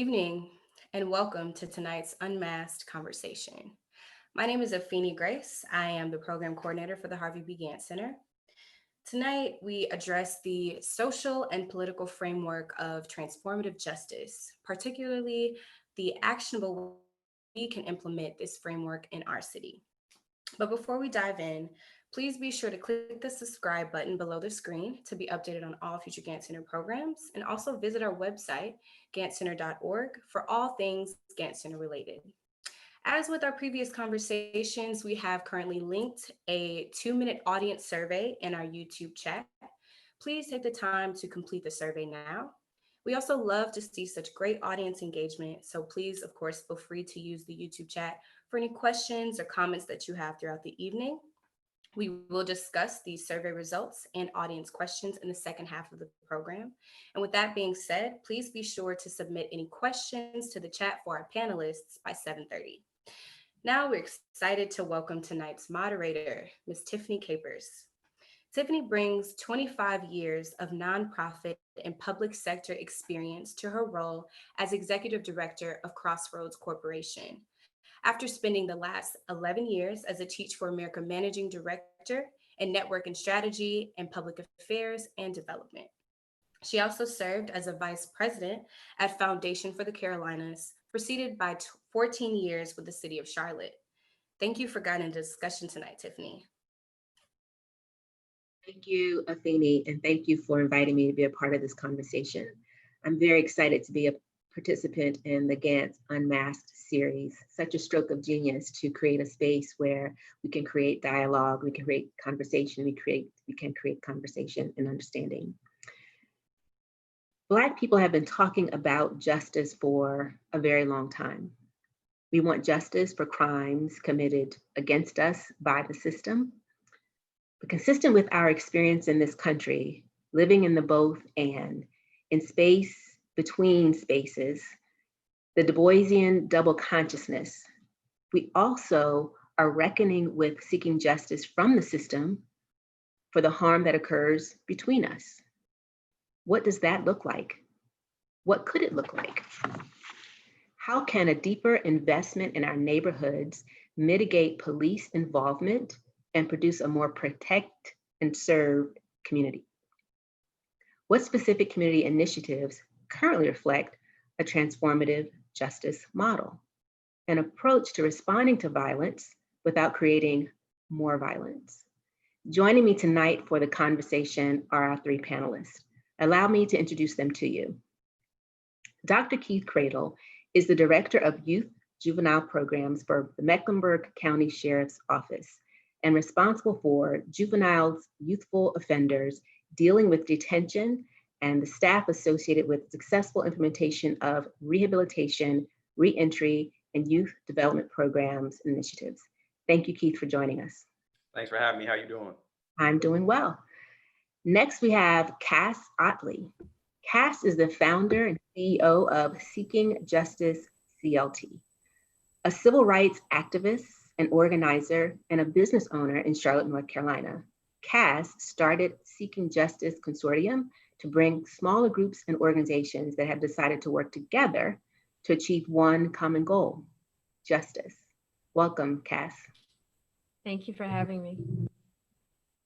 evening, and welcome to tonight's Unmasked conversation. My name is Afeni Grace. I am the program coordinator for the Harvey B. Gantt Center. Tonight, we address the social and political framework of transformative justice, particularly the actionable ways we can implement this framework in our city. But before we dive in, please be sure to click the subscribe button below the screen to be updated on all future Gantt Center programs, and also visit our website, ganttcenter.org, for all things Gantt Center related. As with our previous conversations, we have currently linked a 2-minute audience survey in our YouTube chat. Please take the time to complete the survey now. We also love to see such great audience engagement, so please, of course, feel free to use the YouTube chat for any questions or comments that you have throughout the evening. We will discuss these survey results and audience questions in the second half of the program. And with that being said, please be sure to submit any questions to the chat for our panelists by 7:30. Now we're excited to welcome tonight's moderator, Ms. Tiffany Capers. Tiffany brings 25 years of nonprofit and public sector experience to her role as executive director of Crossroads Corporation, after spending the last 11 years as a Teach for America managing director in network and strategy and public affairs and development. She also served as a vice president at Foundation for the Carolinas, preceded by 14 years with the city of Charlotte. Thank you for guiding the discussion tonight, Tiffany. Thank you, Afeni, and thank you for inviting me to be a part of this conversation. I'm very excited to be a participant in the Gantt Unmasked series. Such a stroke of genius to create a space where we can create dialogue, we can create conversation, we can create conversation and understanding. Black people have been talking about justice for a very long time. We want justice for crimes committed against us by the system. But consistent with our experience in this country, living in the both and, in space between spaces, the Du Boisian double consciousness, we also are reckoning with seeking justice from the system for the harm that occurs between us. What does that look like? What could it look like? How can a deeper investment in our neighborhoods mitigate police involvement and produce a more protect and serve community? What specific community initiatives currently reflect a transformative justice model, an approach to responding to violence without creating more violence? Joining me tonight for the conversation are our three panelists. Allow me to introduce them to you. Dr. Keith Cradle is the Director of Youth Juvenile Programs for the Mecklenburg County Sheriff's Office and responsible for juveniles, youthful offenders dealing with detention and the staff associated with successful implementation of rehabilitation, reentry, and youth development programs and initiatives. Thank you, Keith, for joining us. Thanks for having me. How you doing? I'm doing well. Next, we have Cass Otley. Cass is the founder and CEO of Seeking Justice CLT, a civil rights activist, an organizer, and a business owner in Charlotte, North Carolina. Cass started Seeking Justice Consortium to bring smaller groups and organizations that have decided to work together to achieve one common goal, justice. Welcome, Cass. Thank you for having me.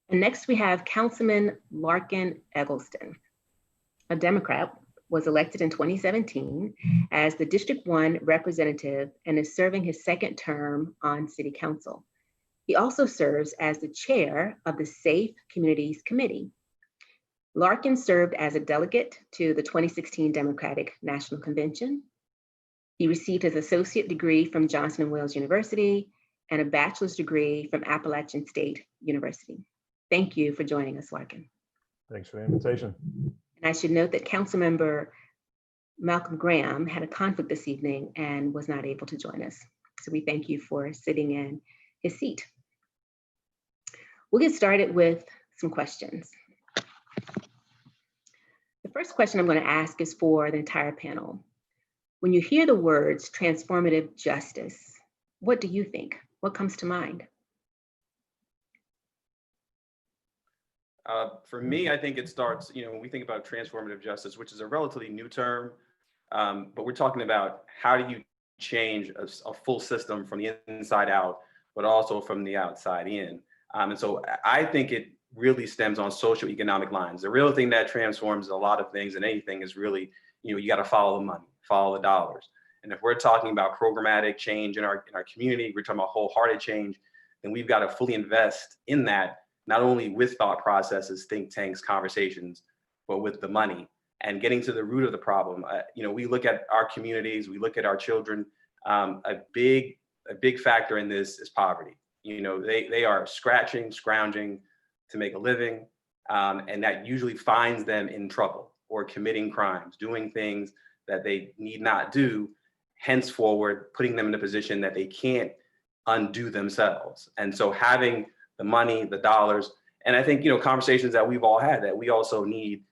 And next we have Councilman Larkin Eggleston, a Democrat, was elected in 2017 as the District 1 representative and is serving his second term on City Council. He also serves as the chair of the Safe Communities Committee. Larkin served as a delegate to the 2016 Democratic National Convention. He received his associate degree from Johnson & Wales University and a bachelor's degree from Appalachian State University. Thank you for joining us, Larkin. Thanks for the invitation. And I should note that Councilmember Malcolm Graham had a conflict this evening and was not able to join us. So we thank you for sitting in his seat. We'll get started with some questions. The first question I'm going to ask is for the entire panel. When you hear the words transformative justice, what do you think? What comes to mind? For me, I think it starts, when we think about transformative justice, which is a relatively new term, But we're talking about how do you change a full system from the inside out, but also from the outside in. And so I think it really stems on social economic lines. The real thing that transforms a lot of things and anything is really, you got to follow the money, follow the dollars. And if we're talking about programmatic change in our community, we're talking about wholehearted change, then we've got to fully invest in that, not only with thought processes, think tanks, conversations, but with the money and getting to the root of the problem. We look at our communities, we look at our children. A big factor in this is poverty. They are scrounging to make a living, and that usually finds them in trouble or committing crimes, doing things that they need not do, henceforward putting them in a position that they can't undo themselves. And so having the money, the dollars, and I think, conversations that we've all had, that we also need,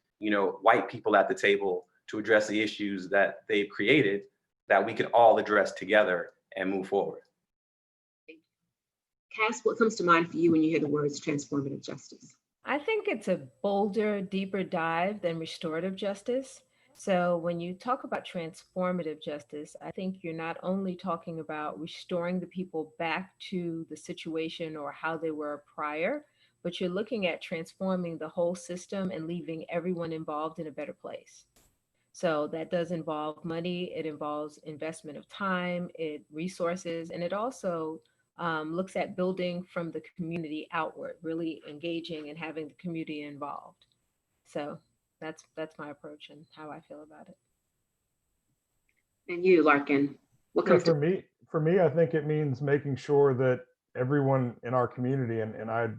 white people at the table to address the issues that they've created that we could all address together and move forward. Cass, what comes to mind for you when you hear the words transformative justice? I think it's a bolder, deeper dive than restorative justice. So when you talk about transformative justice, I think you're not only talking about restoring the people back to the situation or how they were prior, but you're looking at transforming the whole system and leaving everyone involved in a better place. So that does involve money, it involves investment of time, resources, and it also looks at building from the community outward, really engaging and having the community involved. So that's my approach and how I feel about it. And you, Larkin, what Yeah, comes for me, I think it means making sure that everyone in our community, and I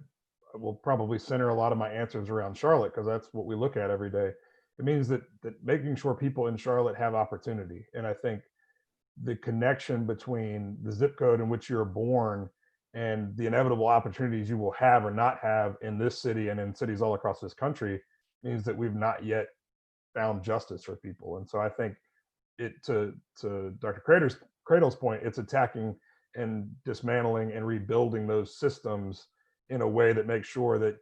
will probably center a lot of my answers around Charlotte because that's what we look at every day. It means that making sure people in Charlotte have opportunity. And I think the connection between the zip code in which you're born and the inevitable opportunities you will have or not have in this city and in cities all across this country means that we've not yet found justice for people. And so I think it, to Dr. Cradle's point, it's attacking and dismantling and rebuilding those systems in a way that makes sure that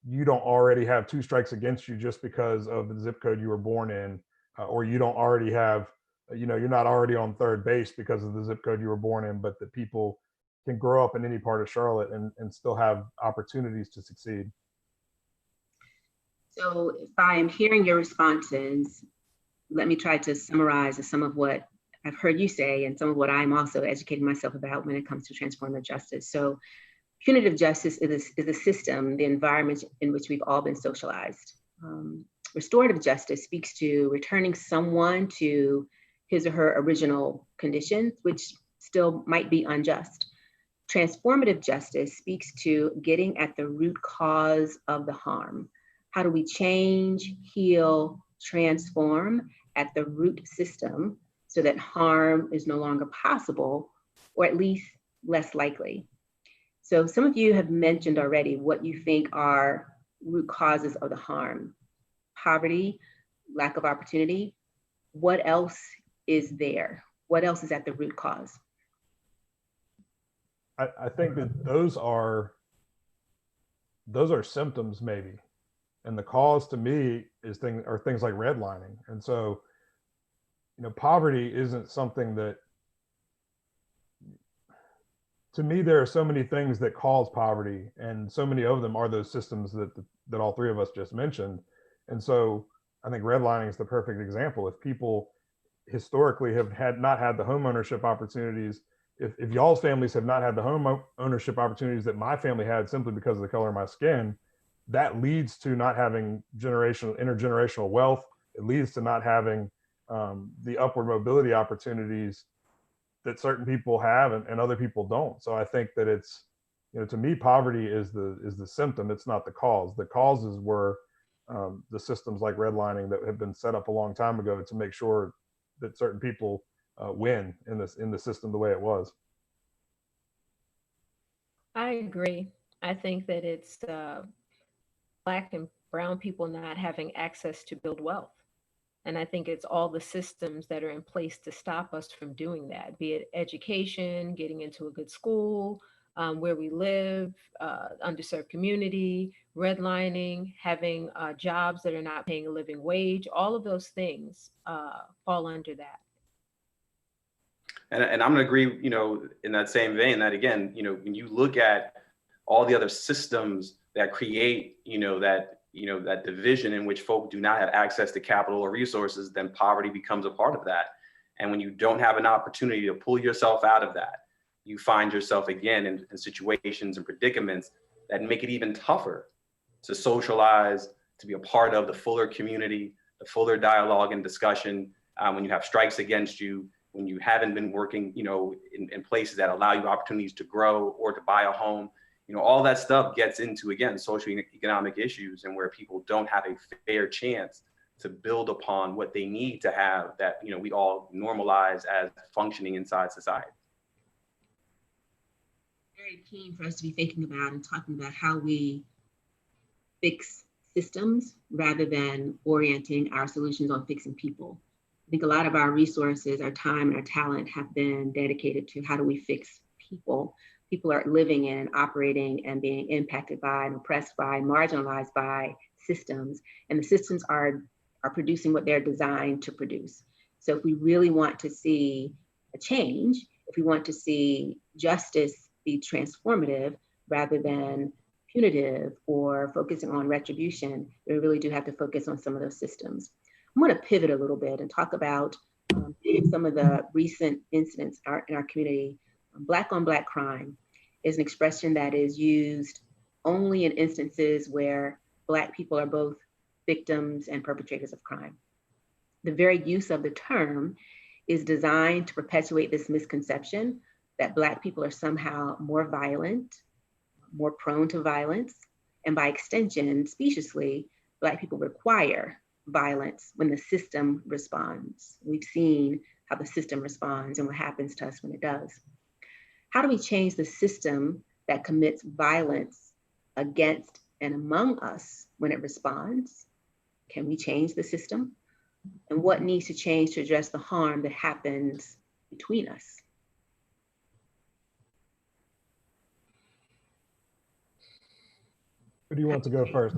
you don't already have two strikes against you just because of the zip code you were born in, or you don't already have, you're not already on third base because of the zip code you were born in, but that people can grow up in any part of Charlotte and still have opportunities to succeed. So if I am hearing your responses, let me try to summarize some of what I've heard you say and some of what I'm also educating myself about when it comes to transformative justice. So punitive justice is a system, the environment in which we've all been socialized. Restorative justice speaks to returning someone to his or her original conditions, which still might be unjust. Transformative justice speaks to getting at the root cause of the harm. How do we change, heal, transform at the root system so that harm is no longer possible, or at least less likely? So some of you have mentioned already what you think are root causes of the harm. Poverty, lack of opportunity. What else is there? What else is at the root cause? I think that those are symptoms maybe. And the cause to me are things like redlining. And so, poverty isn't something that, to me, there are so many things that cause poverty, and so many of them are those systems that all three of us just mentioned. And so I think redlining is the perfect example. If people historically have not had the home ownership opportunities, if y'all's families have not had the home ownership opportunities that my family had simply because of the color of my skin, that leads to not having intergenerational wealth. It leads to not having the upward mobility opportunities that certain people have and other people don't. So I think that it's, to me, poverty is the symptom. It's not the cause. The causes were the systems like redlining that have been set up a long time ago to make sure that certain people win in the system the way it was. I agree. I think that it's Black and brown people not having access to build wealth. And I think it's all the systems that are in place to stop us from doing that, be it education, getting into a good school, where we live, underserved community, redlining, having jobs that are not paying a living wage. All of those things fall under that. And I'm going to agree, in that same vein that, again, when you look at all the other systems that create, that division in which folk do not have access to capital or resources, then poverty becomes a part of that. And when you don't have an opportunity to pull yourself out of that, you find yourself again in situations and predicaments that make it even tougher to socialize, to be a part of the fuller community, the fuller dialogue and discussion. When you have strikes against you, when you haven't been working, in places that allow you opportunities to grow or to buy a home, all that stuff gets into, again, social economic issues, and where people don't have a fair chance to build upon what they need to have that, we all normalize as functioning inside society. Very keen for us to be thinking about and talking about how we fix systems rather than orienting our solutions on fixing people. I think a lot of our resources, our time and our talent have been dedicated to how do we fix people. People are living in, operating, and being impacted by and oppressed by, marginalized by systems, and the systems are producing what they're designed to produce. So if we really want to see a change, if we want to see justice be transformative rather than punitive or focusing on retribution, we really do have to focus on some of those systems. I'm going to pivot a little bit and talk about some of the recent incidents in our community. Black on Black crime is an expression that is used only in instances where Black people are both victims and perpetrators of crime. The very use of the term is designed to perpetuate this misconception that Black people are somehow more violent, more prone to violence, and by extension, speciously, Black people require violence when the system responds. We've seen how the system responds and what happens to us when it does. How do we change the system that commits violence against and among us when it responds? Can we change the system? And what needs to change to address the harm that happens between us? Who do you want to go first?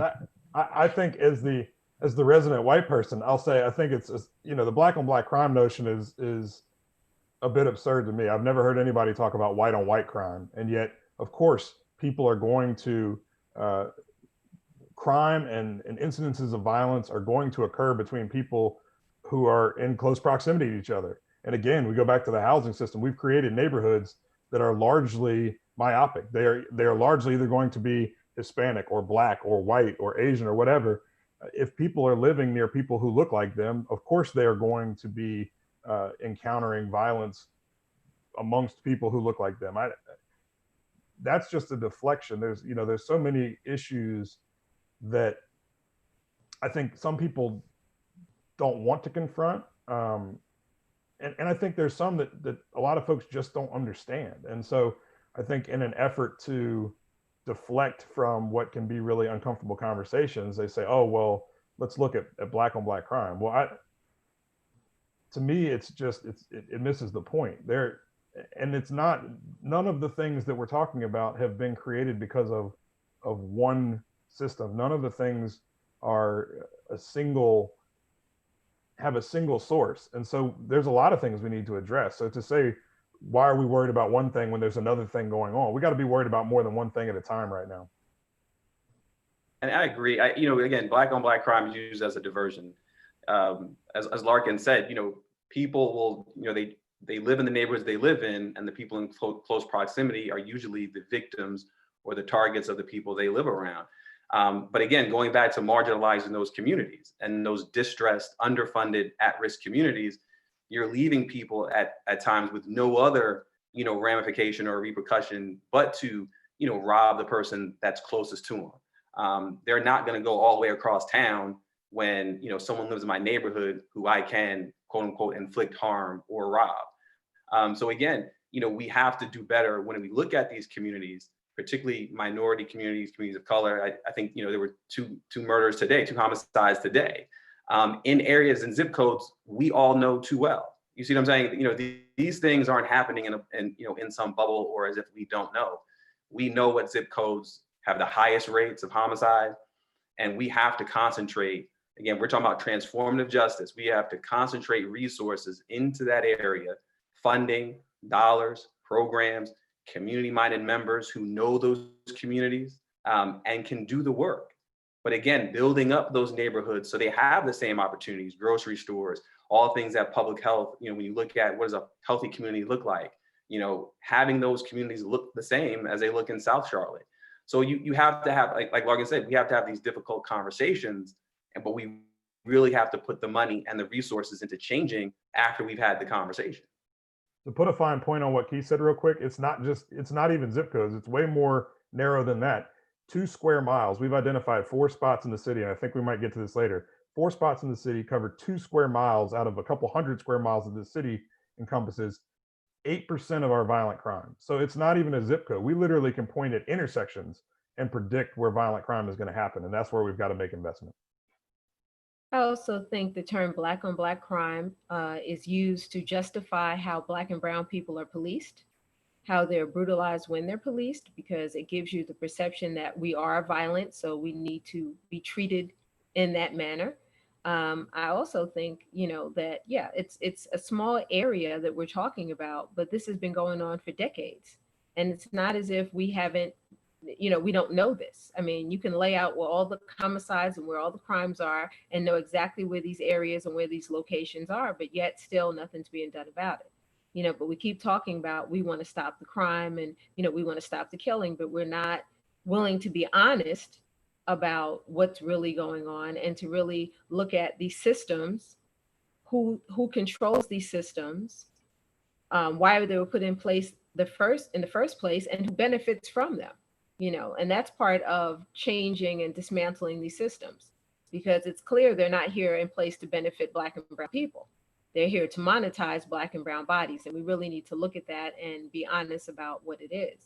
I think as the resident white person, I'll say I think it's the Black on Black crime notion is a bit absurd to me. I've never heard anybody talk about white on white crime, and yet, of course, people are going to crime and incidences of violence are going to occur between people who are in close proximity to each other. And again, we go back to the housing system. We've created neighborhoods that are largely myopic. They are largely either going to be Hispanic or Black or white or Asian or whatever. If people are living near people who look like them, of course they are going to be encountering violence amongst people who look like them. That's just a deflection. There's so many issues that I think some people don't want to confront. And I think there's some that a lot of folks just don't understand. And so I think in an effort to deflect from what can be really uncomfortable conversations, they say, oh, well, let's look at Black on Black crime. Well, to me, it's just, it misses the point there. And it's not, none of the things that we're talking about have been created because of one system. None of the things are have a single source. And so there's a lot of things we need to address. So to say, why are we worried about one thing when there's another thing going on? We got to be worried about more than one thing at a time right now. And I agree. Again, Black on Black crime is used as a diversion. As Larkin said, people will, they live in the neighborhoods they live in, and the people in close proximity are usually the victims or the targets of the people they live around. But again, going back to marginalizing those communities and those distressed, underfunded, at-risk communities, you're leaving people at times with no other, ramification or repercussion but to, rob the person that's closest to them. They're not going to go all the way across town when, someone lives in my neighborhood who I can, quote unquote, inflict harm or rob. So again, we have to do better when we look at these communities, particularly minority communities, communities of color. I think, there were two murders today, 2 homicides today, in areas and zip codes we all know too well. You see what I'm saying? These things aren't happening in some bubble or as if we don't know. We know what zip codes have the highest rates of homicide, and we have to concentrate. Again, we're talking about transformative justice. We have to concentrate resources into that area, funding, dollars, programs, community-minded members who know those communities and can do the work. But again, building up those neighborhoods so they have the same opportunities, grocery stores, all things that public health, when you look at what does a healthy community look like, having those communities look the same as they look in South Charlotte. So you have to have, like Logan said, we have to have these difficult conversations, but we really have to put the money and the resources into changing after we've had the conversation. To put a fine point on what Keith said real quick, it's not even zip codes. It's way more narrow than that. 2 square miles. We've identified 4 spots in the city, and I think we might get to this later. 4 spots in the city cover 2 square miles out of a couple hundred square miles that the city encompasses 8% of our violent crime. So it's not even a zip code. We literally can point at intersections and predict where violent crime is going to happen. And that's where we've got to make investment. I also think the term Black on Black crime is used to justify how Black and brown people are policed, how they're brutalized when they're policed, because it gives you the perception that we are violent, so we need to be treated in that manner. I also think, that, yeah, it's a small area that we're talking about, but this has been going on for decades. And it's not as if we haven't, we don't know this. I mean, you can lay out where all the homicides and where all the crimes are and know exactly where these areas and where these locations are, but yet still nothing's being done about it. But we keep talking about, we want to stop the crime and, we want to stop the killing, but we're not willing to be honest about what's really going on and to really look at these systems, who controls these systems, why they were put in place in the first place, and who benefits from them. And that's part of changing and dismantling these systems, because it's clear they're not here in place to benefit Black and brown people. They're here to monetize Black and brown bodies. And we really need to look at that and be honest about what it is.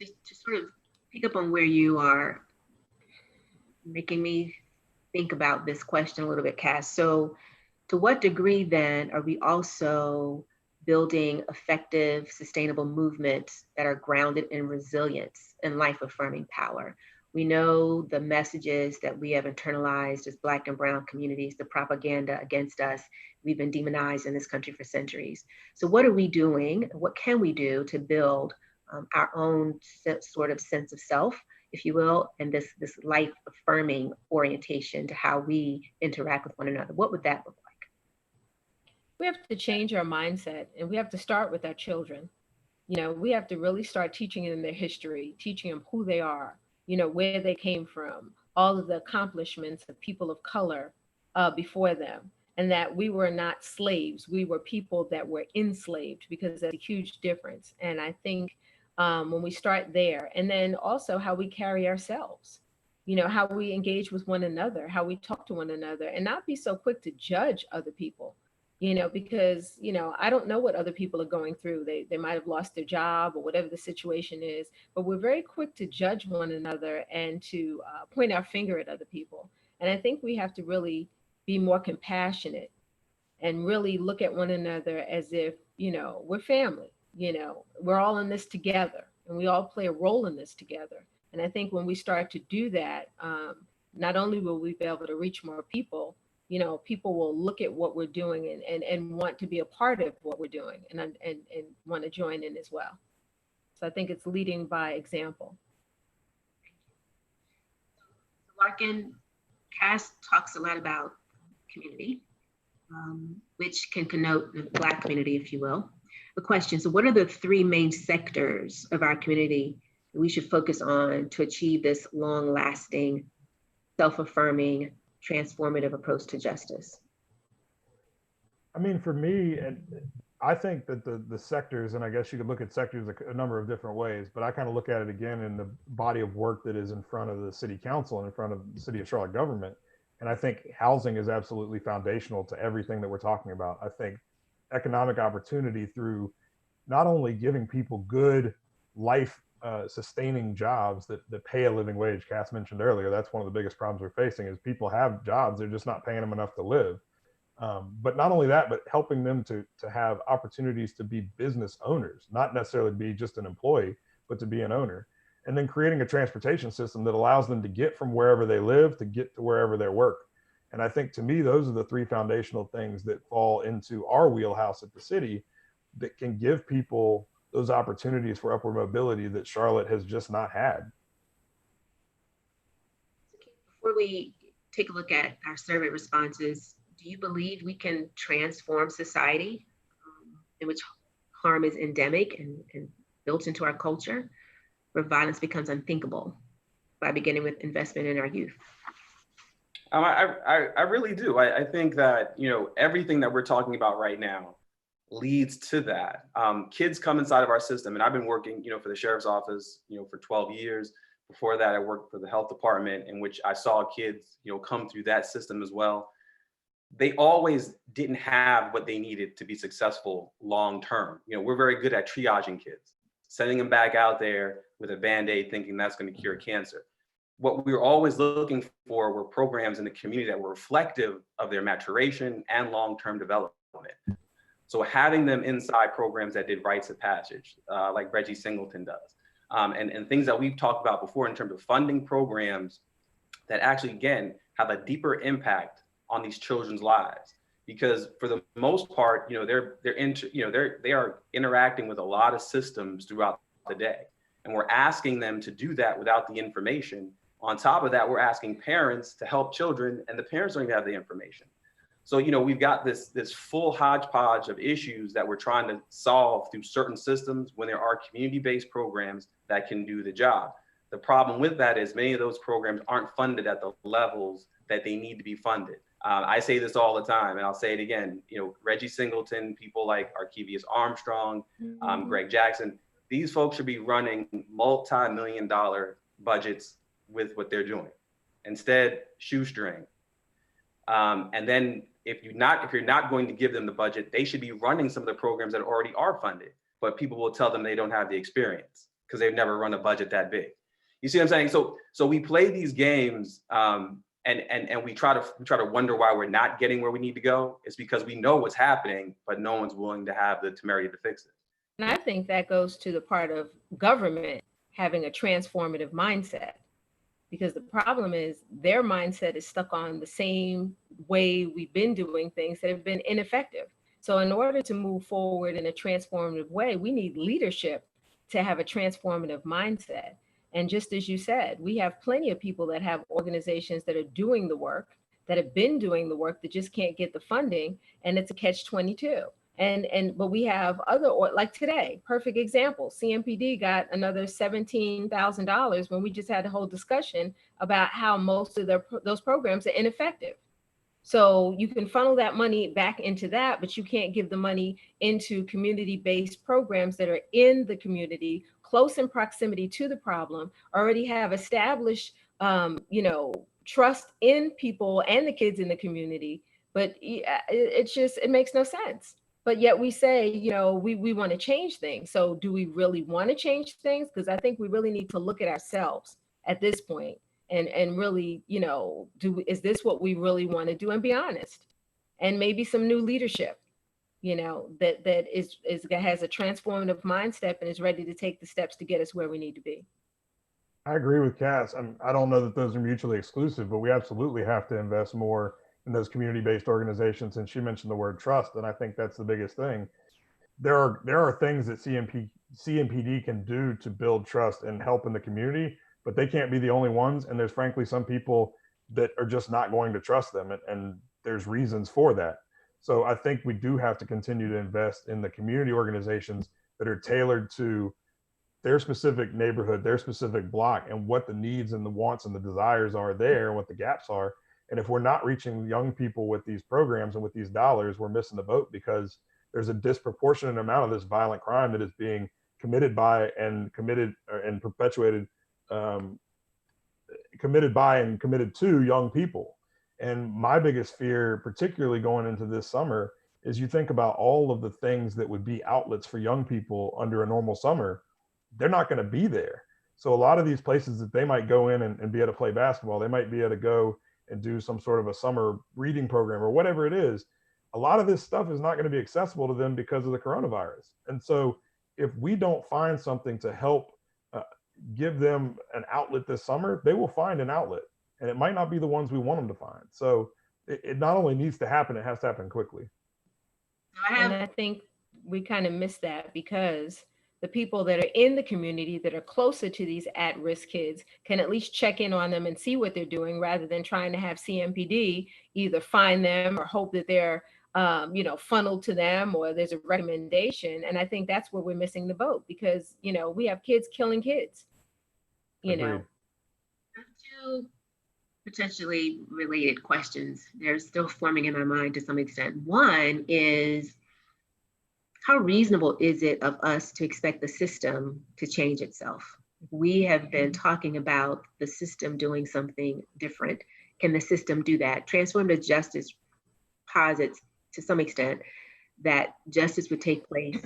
Just to sort of pick up on where you are making me think about this question a little bit, Cass. So to what degree then are we also building effective, sustainable movements that are grounded in resilience and life-affirming power? We know the messages that we have internalized as Black and brown communities, the propaganda against us. We've been demonized in this country for centuries. So what are we doing? What can we do to build our own sort of sense of self, if you will, and this life-affirming orientation to how we interact with one another? What would that look like? We have to change our mindset, and we have to start with our children. We have to really start teaching them their history, teaching them who they are, where they came from, all of the accomplishments of people of color before them, and that we were not slaves. We were people that were enslaved, because that's a huge difference. And I think when we start there, and then also how we carry ourselves, how we engage with one another, how we talk to one another, and not be so quick to judge other people. Because, I don't know what other people are going through. They might have lost their job or whatever the situation is, but we're very quick to judge one another and to point our finger at other people. And I think we have to really be more compassionate and really look at one another as if, we're family, we're all in this together, and we all play a role in this together. And I think when we start to do that, not only will we be able to reach more people, people will look at what we're doing and want to be a part of what we're doing and want to join in as well. So I think it's leading by example. Larkin, Cass talks a lot about community, which can connote the Black community, if you will. The question, so what are the 3 main sectors of our community that we should focus on to achieve this long-lasting, self-affirming, transformative approach to justice? I mean, for me, I think that the sectors, and I guess you could look at sectors a number of different ways, but I kind of look at it again in the body of work that is in front of the city council and in front of the city of Charlotte government. And I think housing is absolutely foundational to everything that we're talking about. I think economic opportunity through not only giving people good life sustaining jobs that pay a living wage. Cass mentioned earlier, that's one of the biggest problems we're facing is people have jobs, they're just not paying them enough to live. But not only that, but helping them to have opportunities to be business owners, not necessarily be just an employee, but to be an owner. And then creating a transportation system that allows them to get from wherever they live to get to wherever they work. And I think, to me, those are the three foundational things that fall into our wheelhouse at the city that can give people those opportunities for upward mobility that Charlotte has just not had. Before we take a look at our survey responses, do you believe we can transform society in which harm is endemic and built into our culture, where violence becomes unthinkable, by beginning with investment in our youth? I really do. I think that, everything that we're talking about right now leads to that. Kids come inside of our system, and I've been working, for the sheriff's office, for 12 years. Before that, I worked for the health department, in which I saw kids, come through that system as well. They always didn't have what they needed to be successful long term. We're very good at triaging kids, sending them back out there with a Band-Aid, thinking that's going to cure cancer. What we were always looking for were programs in the community that were reflective of their maturation and long-term development. So having them inside programs that did rites of passage, like Reggie Singleton does, and things that we've talked about before in terms of funding programs that actually, again, have a deeper impact on these children's lives. Because for the most part, they are interacting with a lot of systems throughout the day, and we're asking them to do that without the information. On top of that, we're asking parents to help children, and the parents don't even have the information. So, we've got this full hodgepodge of issues that we're trying to solve through certain systems when there are community-based programs that can do the job. The problem with that is many of those programs aren't funded at the levels that they need to be funded. I say this all the time, and I'll say it again. Reggie Singleton, people like Arkevius Armstrong, Greg Jackson, these folks should be running multi-million-dollar budgets with what they're doing. Instead, shoestring. And then if you're not going to give them the budget, they should be running some of the programs that already are funded. But people will tell them they don't have the experience because they've never run a budget that big. You see what I'm saying? So we play these games, and we try to wonder why we're not getting where we need to go. It's because we know what's happening, but no one's willing to have the temerity to fix it. And I think that goes to the part of government having a transformative mindset, because the problem is their mindset is stuck on the same way we've been doing things that have been ineffective. So in order to move forward in a transformative way, we need leadership to have a transformative mindset. And just as you said, we have plenty of people that have organizations that are doing the work, that have been doing the work, that just can't get the funding, and it's a catch-22. But we have other, like today, perfect example, CMPD got another $17,000 when we just had a whole discussion about how most of those programs are ineffective. So you can funnel that money back into that, but you can't give the money into community-based programs that are in the community, close in proximity to the problem, already have established, trust in people and the kids in the community. But it makes no sense. But yet we say, we want to change things. So do we really want to change things? Because I think we really need to look at ourselves at this point and really, is this what we really want to do, and be honest? And maybe some new leadership, that has a transformative mindset and is ready to take the steps to get us where we need to be. I agree with Cass. I don't know that those are mutually exclusive, but we absolutely have to invest more in those community-based organizations. And she mentioned the word trust, and I think that's the biggest thing. There are things that CMPD can do to build trust and help in the community, but they can't be the only ones. And there's frankly some people that are just not going to trust them, and there's reasons for that. So I think we do have to continue to invest in the community organizations that are tailored to their specific neighborhood, their specific block, and what the needs and the wants and the desires are there, and what the gaps are. And if we're not reaching young people with these programs and with these dollars, we're missing the boat, because there's a disproportionate amount of this violent crime that is being committed by and perpetuated, committed by and committed to young people. And my biggest fear, particularly going into this summer, is you think about all of the things that would be outlets for young people under a normal summer, they're not going to be there. So a lot of these places that they might go in and be able to play basketball, they might be able to go and do some sort of a summer reading program or whatever it is. a lot of this stuff is not going to be accessible to them because of the coronavirus. And so if we don't find something to help uh, give them an outlet this summer, they will find an outlet, and it might not be the ones we want them to find. So it not only needs to happen, it has to happen quickly. And I think we kind of miss that because the people that are in the community that are closer to these at-risk kids can at least check in on them and see what they're doing rather than trying to have CMPD either find them or hope that they're funneled to them or there's a recommendation. And I think that's where we're missing the boat because, we have kids killing kids, Agreed. Two potentially related questions. They're still forming in my mind to some extent. One is, how reasonable is it of us to expect the system to change itself? We have been talking about the system doing something different. Can the system do that? Transformative justice posits to some extent that justice would take place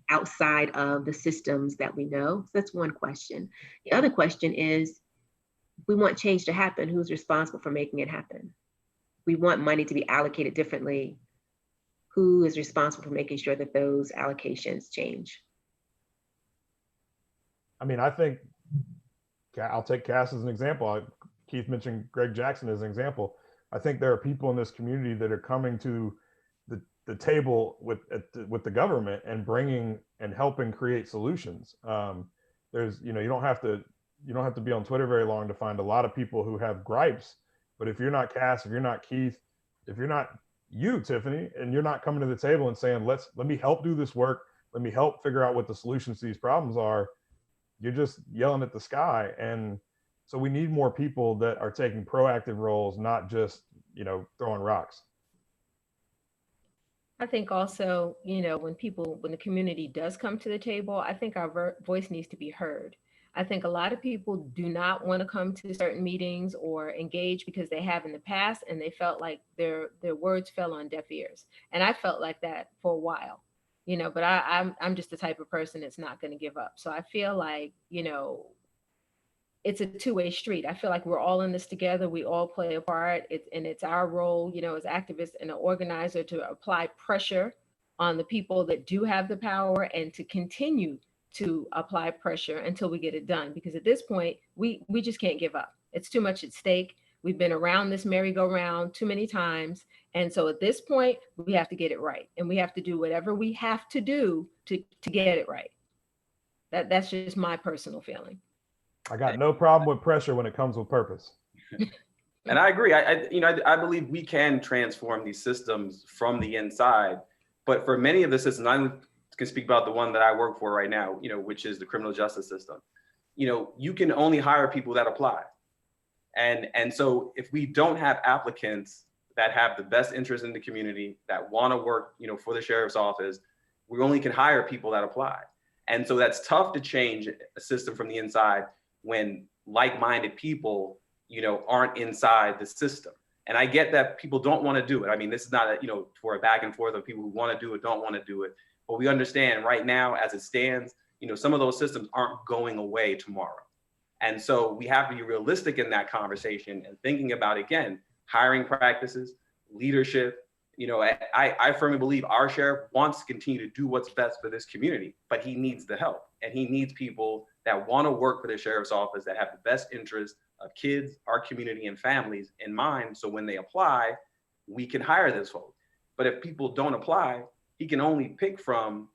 outside of the systems that we know. So that's one question. The other question is, we want change to happen. Who's responsible for making it happen? We want money to be allocated differently. Who is responsible for making sure that those allocations change? I mean, I think I'll take Cass as an example. Keith mentioned Greg Jackson as an example. I think there are people in this community that are coming to the table with the government and bringing and helping create solutions. There's, you don't have to be on Twitter very long to find a lot of people who have gripes. But if you're not Cass, if you're not Keith, if you're not you, Tiffany, and you're not coming to the table and saying, let me help do this work, let me help figure out what the solutions to these problems are, you're just yelling at the sky. And so we need more people that are taking proactive roles, not just, throwing rocks. I think also, when the community does come to the table, I think our voice needs to be heard. I think a lot of people do not want to come to certain meetings or engage because they have in the past and they felt like their words fell on deaf ears. And I felt like that for a while, but I'm just the type of person that's not going to give up. So I feel like, it's a two-way street. I feel like we're all in this together. We all play a part. It's our role, as activists and an organizer to apply pressure on the people that do have the power and to continue to apply pressure until we get it done. Because at this point, we just can't give up. It's too much at stake. We've been around this merry-go-round too many times. And so at this point, we have to get it right. And we have to do whatever we have to do to get it right. That's just my personal feeling. I got no problem with pressure when it comes with purpose. And I agree. I believe we can transform these systems from the inside. But for many of the systems, I can speak about the one that I work for right now, which is the criminal justice system. You can only hire people that apply. And so if we don't have applicants that have the best interest in the community, that want to work, for the sheriff's office, we only can hire people that apply. And so that's tough to change a system from the inside when like-minded people, aren't inside the system. And I get that people don't want to do it. I mean, this is not for a back and forth of people who want to do it, don't want to do it. But we understand right now, as it stands, some of those systems aren't going away tomorrow. And so we have to be realistic in that conversation and thinking about, again, hiring practices, leadership. I firmly believe our sheriff wants to continue to do what's best for this community, but he needs the help. And he needs people that want to work for the sheriff's office, that have the best interest of kids, our community, and families in mind. So when they apply, we can hire this folks. But if people don't apply, he can only pick from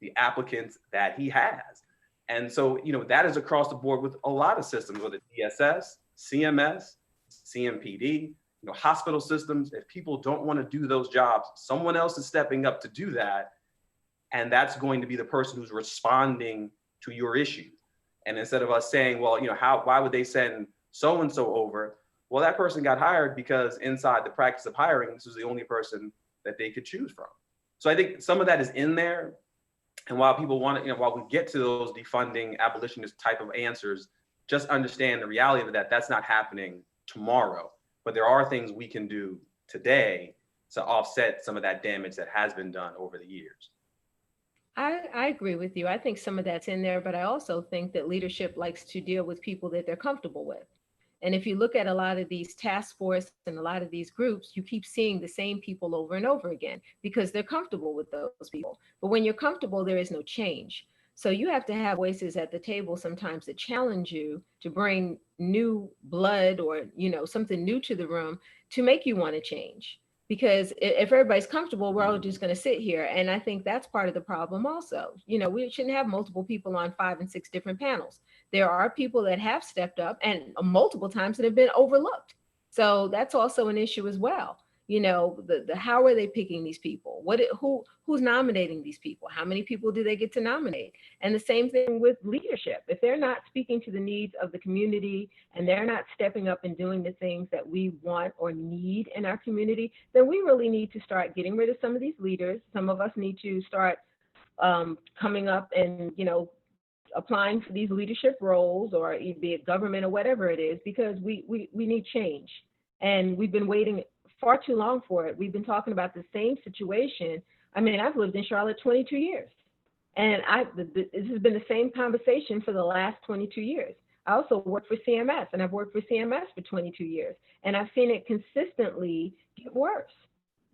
the applicants that he has. And so, that is across the board with a lot of systems, whether DSS, CMS, CMPD, hospital systems. If people don't want to do those jobs, someone else is stepping up to do that. And that's going to be the person who's responding to your issues. And instead of us saying, well, why would they send so-and-so over? Well, that person got hired because inside the practice of hiring, this was the only person that they could choose from. So I think some of that is in there. And while people want to, while we get to those defunding abolitionist type of answers, just understand the reality of that that's not happening tomorrow. But there are things we can do today to offset some of that damage that has been done over the years. I agree with you. I think some of that's in there, but I also think that leadership likes to deal with people that they're comfortable with. And if you look at a lot of these task force and a lot of these groups, you keep seeing the same people over and over again because they're comfortable with those people. But when you're comfortable, there is no change. So you have to have voices at the table sometimes that challenge you to bring new blood or, something new to the room to make you want to change. Because if everybody's comfortable, we're all just going to sit here. And I think that's part of the problem also. We shouldn't have multiple people on 5 and 6 different panels. There are people that have stepped up and multiple times that have been overlooked. So that's also an issue as well. The how are they picking these people? Who's nominating these people? How many people do they get to nominate? And the same thing with leadership. If they're not speaking to the needs of the community and they're not stepping up and doing the things that we want or need in our community, then we really need to start getting rid of some of these leaders. Some of us need to start coming up and, applying for these leadership roles, or be it government or whatever it is, because we need change. And we've been waiting far too long for it. We've been talking about the same situation. I mean, I've lived in Charlotte 22 years. And this has been the same conversation for the last 22 years. I also worked for CMS, and I've worked for CMS for 22 years. And I've seen it consistently get worse.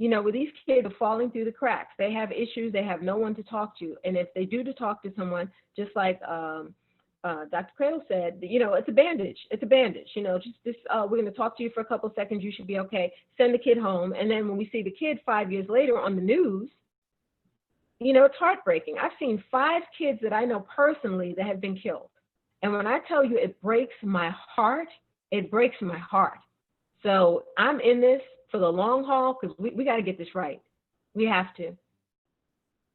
Where these kids are falling through the cracks. They have issues. They have no one to talk to. And if they do to talk to someone, just like Dr. Cradle said, it's a bandage. It's a bandage. Just we're going to talk to you for a couple of seconds. You should be okay. Send the kid home. And then when we see the kid 5 years later on the news, it's heartbreaking. I've seen 5 kids that I know personally that have been killed. And when I tell you it breaks my heart, it breaks my heart. So I'm in this for the long haul because we got to get this right. We have to.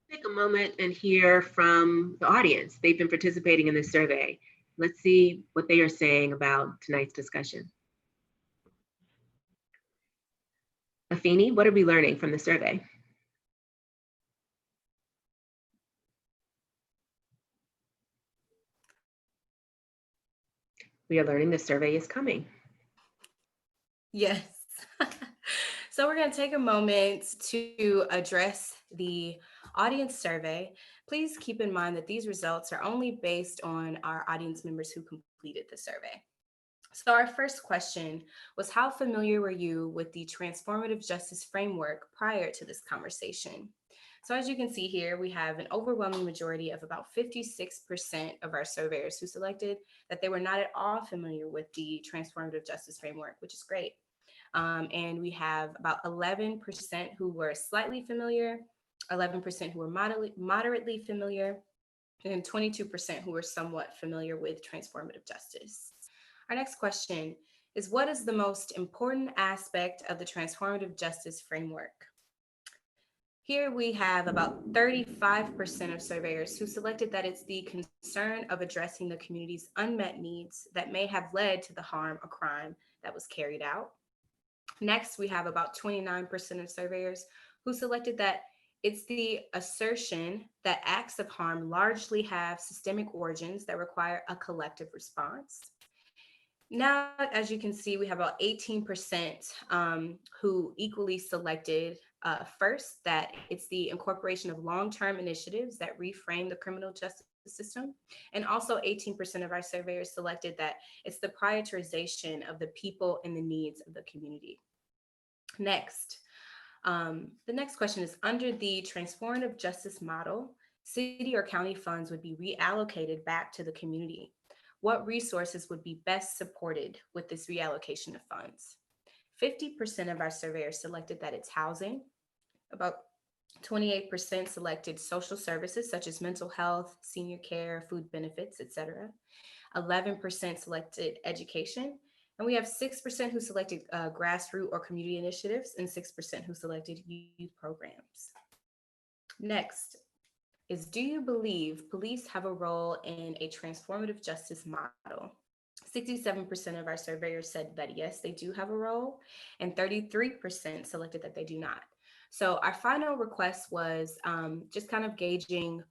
Take a moment and hear from the audience. They've been participating in this survey. Let's see what they are saying about tonight's discussion. Afeni, what are we learning from the survey? We are learning the survey is coming. Yes. So we're going to take a moment to address the audience survey. Please keep in mind that these results are only based on our audience members who completed the survey. So our first question was, how familiar were you with the transformative justice framework prior to this conversation? So as you can see here, we have an overwhelming majority of about 56% of our surveyors who selected that they were not at all familiar with the transformative justice framework, which is great. And we have about 11% who were slightly familiar, 11% who were moderately familiar, and 22% who were somewhat familiar with transformative justice. Our next question is, what is the most important aspect of the transformative justice framework? Here we have about 35% of surveyors who selected that it's the concern of addressing the community's unmet needs that may have led to the harm or crime that was carried out. Next, we have about 29% of surveyors who selected that it's the assertion that acts of harm largely have systemic origins that require a collective response. Now, as you can see, we have about 18% who equally selected first that it's the incorporation of long-term initiatives that reframe the criminal justice system. And also 18% of our surveyors selected that it's the prioritization of the people and the needs of the community. Next, the next question is, under the transformative justice model, city or county funds would be reallocated back to the community. What resources would be best supported with this reallocation of funds? 50% of our surveyors selected that it's housing. About 28% selected social services such as mental health, senior care, food benefits, etc. 11% selected education. And we have 6% who selected grassroots or community initiatives, and 6% who selected youth programs. Next is, do you believe police have a role in a transformative justice model? 67% of our surveyors said that yes, they do have a role, and 33% selected that they do not. So our final request was just kind of gauging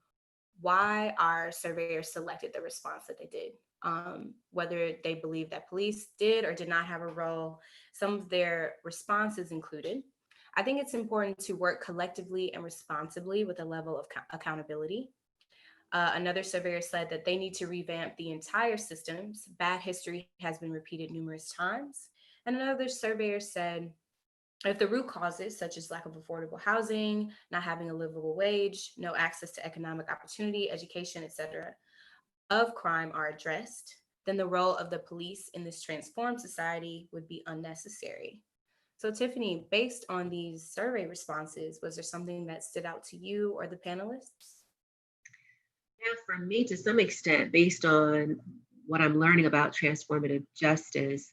why our surveyors selected the response that they did. Whether they believe that police did or did not have a role. Some of their responses included, I think it's important to work collectively and responsibly with a level of accountability. Another surveyor said that they need to revamp the entire systems. Bad history has been repeated numerous times. And another surveyor said, if the root causes, such as lack of affordable housing, not having a livable wage, no access to economic opportunity, education, etc., of crime are addressed, then the role of the police in this transformed society would be unnecessary. So, Tiffany, based on these survey responses, was there something that stood out to you or the panelists? Yeah, for me, to some extent, based on what I'm learning about transformative justice,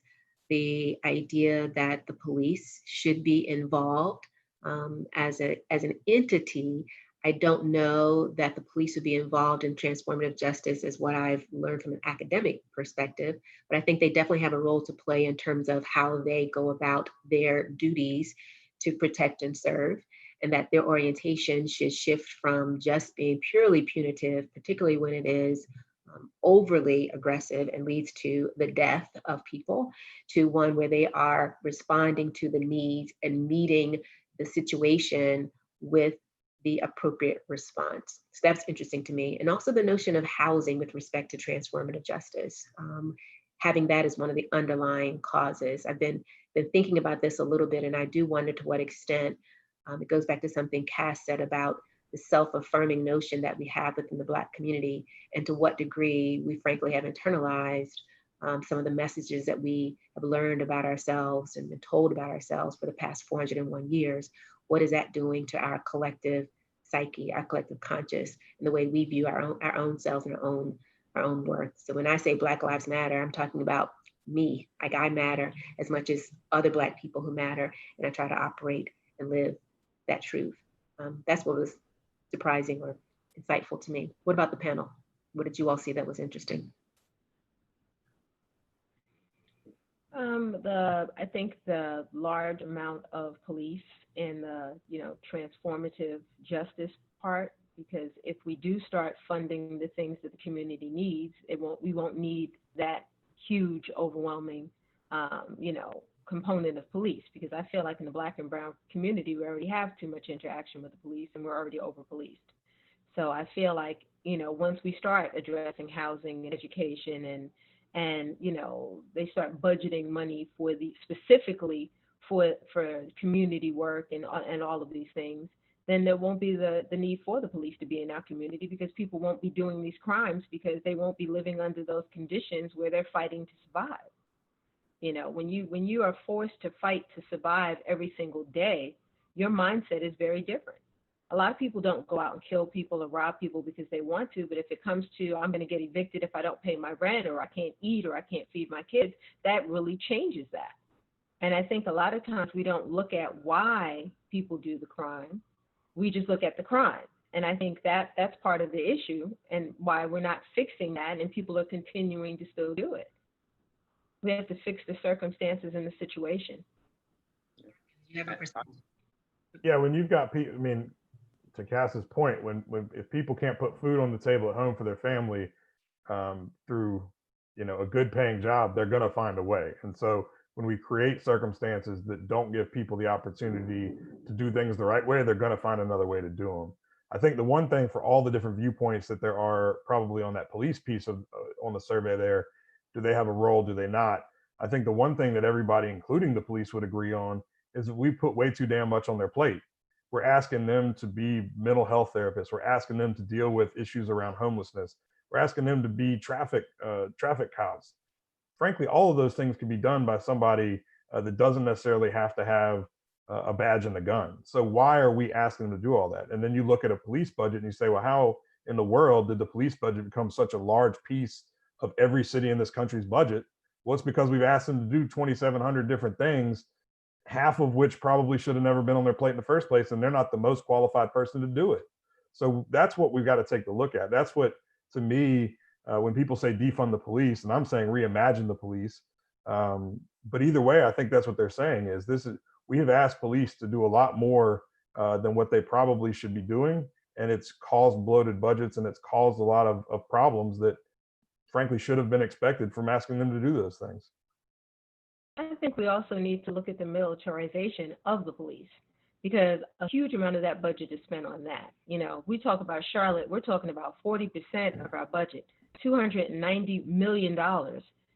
the idea that the police should be involved as an entity. I don't know that the police would be involved in transformative justice as what I've learned from an academic perspective, but I think they definitely have a role to play in terms of how they go about their duties to protect and serve, and that their orientation should shift from just being purely punitive, particularly when it is overly aggressive and leads to the death of people, to one where they are responding to the needs and meeting the situation with the appropriate response. So that's interesting to me. And also the notion of housing with respect to transformative justice. Having that as one of the underlying causes. I've been thinking about this a little bit, and I do wonder to what extent it goes back to something Cass said about the self-affirming notion that we have within the Black community, and to what degree we frankly have internalized some of the messages that we have learned about ourselves and been told about ourselves for the past 401 years. What is that doing to our collective psyche, our collective conscious, and the way we view our own selves and our own worth? So when I say Black Lives Matter, I'm talking about me. Like, I matter as much as other Black people who matter, and I try to operate and live that truth. That's what was surprising or insightful to me. What about the panel? What did you all see that was interesting? I think the large amount of police in the, transformative justice part, because if we do start funding the things that the community needs, we won't need that huge, overwhelming, component of police, because I feel like in the Black and Brown community, we already have too much interaction with the police and we're already over policed. So I feel like, once we start addressing housing and education and they start budgeting money for specifically for community work and all of these things, then there won't be the need for the police to be in our community, because people won't be doing these crimes because they won't be living under those conditions where they're fighting to survive. When you are forced to fight to survive every single day, your mindset is very different. A lot of people don't go out and kill people or rob people because they want to, but if it comes to, I'm going to get evicted if I don't pay my rent, or I can't eat, or I can't feed my kids, that really changes that. And I think a lot of times we don't look at why people do the crime. We just look at the crime. And I think that's part of the issue, and why we're not fixing that, and people are continuing to still do it. We have to fix the circumstances and the situation. Yeah, when you've got people, to Cass's point, when if people can't put food on the table at home for their family through a good paying job, they're going to find a way. And so when we create circumstances that don't give people the opportunity to do things the right way, they're going to find another way to do them. I think the one thing, for all the different viewpoints that there are probably on that police piece of on the survey there, do they have a role? Do they not? I think the one thing that everybody, including the police, would agree on is that we put way too damn much on their plate. We're asking them to be mental health therapists. We're asking them to deal with issues around homelessness. We're asking them to be traffic cops. Frankly, all of those things can be done by somebody that doesn't necessarily have to have a badge and a gun. So why are we asking them to do all that? And then you look at a police budget and you say, well, how in the world did the police budget become such a large piece of every city in this country's budget? Well, it's because we've asked them to do 2,700 different things, half of which probably should have never been on their plate in the first place, and they're not the most qualified person to do it. So that's what we've got to take a look at. That's what, to me, when people say defund the police, and I'm saying reimagine the police. But either way, I think that's what they're saying is we have asked police to do a lot more than what they probably should be doing. And it's caused bloated budgets, and it's caused a lot of problems that frankly should have been expected from asking them to do those things. I think we also need to look at the militarization of the police. because a huge amount of that budget is spent on that. We talk about Charlotte, we're talking about 40% of our budget, $290 million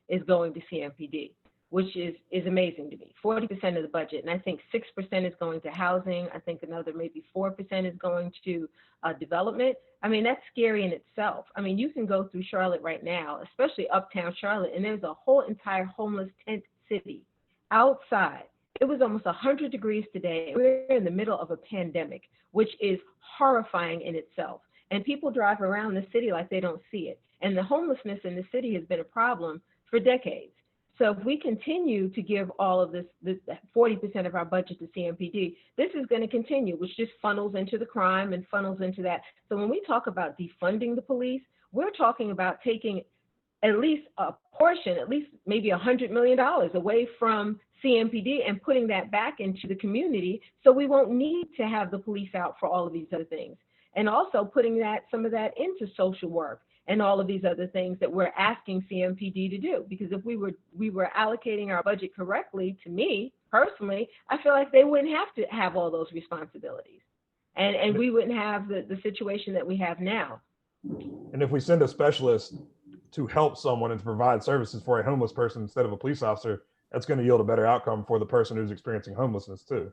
is going to CMPD, which is amazing to me. 40% of the budget, and I think 6% is going to housing. I think another maybe 4% is going to development. I mean, that's scary in itself. I mean, you can go through Charlotte right now, especially uptown Charlotte, and there's a whole entire homeless tent city outside. It was almost 100 degrees today. We're in the middle of a pandemic, which is horrifying in itself. And people drive around the city like they don't see it. And the homelessness in the city has been a problem for decades. So if we continue to give all of this 40% of our budget to CMPD, this is going to continue, which just funnels into the crime and funnels into that. So when we talk about defunding the police, we're talking about taking at least a portion, at least maybe $100 million away from CMPD and putting that back into the community, so we won't need to have the police out for all of these other things. And also putting some of that into social work and all of these other things that we're asking CMPD to do. Because if we were allocating our budget correctly, to me personally, I feel like they wouldn't have to have all those responsibilities. And we wouldn't have the situation that we have now. And if we send a specialist to help someone and to provide services for a homeless person instead of a police officer, that's going to yield a better outcome for the person who's experiencing homelessness too.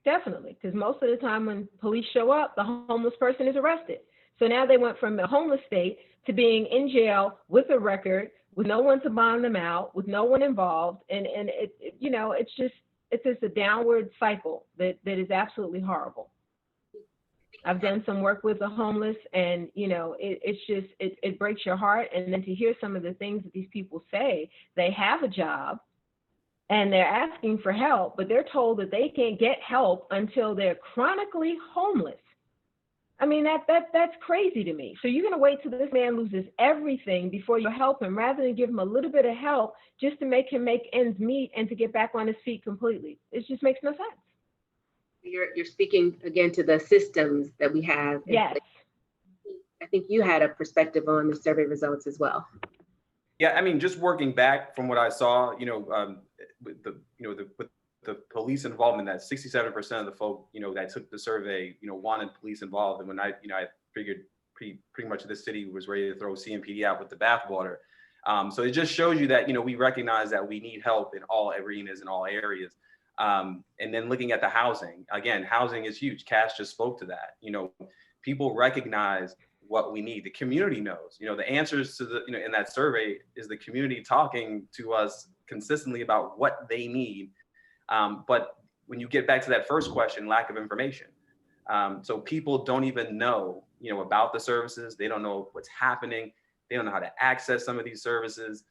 Definitely, because most of the time when police show up, the homeless person is arrested. So now they went from a homeless state to being in jail with a record, with no one to bond them out, with no one involved, and it's just a downward cycle that is absolutely horrible. I've done some work with the homeless, and it breaks your heart. And then to hear some of the things that these people say, they have a job and they're asking for help, but they're told that they can't get help until they're chronically homeless. I mean, that's crazy to me. So you're going to wait till this man loses everything before you help him, rather than give him a little bit of help just to make him make ends meet and to get back on his feet completely. It just makes no sense. You're speaking again to the systems that we have. Yes. I think you had a perspective on the survey results as well. Yeah, I mean, just working back from what I saw, with the police involvement, that 67% of the folk, that took the survey, wanted police involved. And when I figured pretty much the city was ready to throw CMPD out with the bathwater. So it just shows you that, we recognize that we need help in all arenas, in all areas. And then looking at the housing, again, housing is huge. Cash just spoke to that. People recognize what we need. The community knows, the answers to the, in that survey is the community talking to us consistently about what they need. But when you get back to that first question, lack of information. So people don't even know, about the services. They don't know what's happening. They don't know how to access some of these services.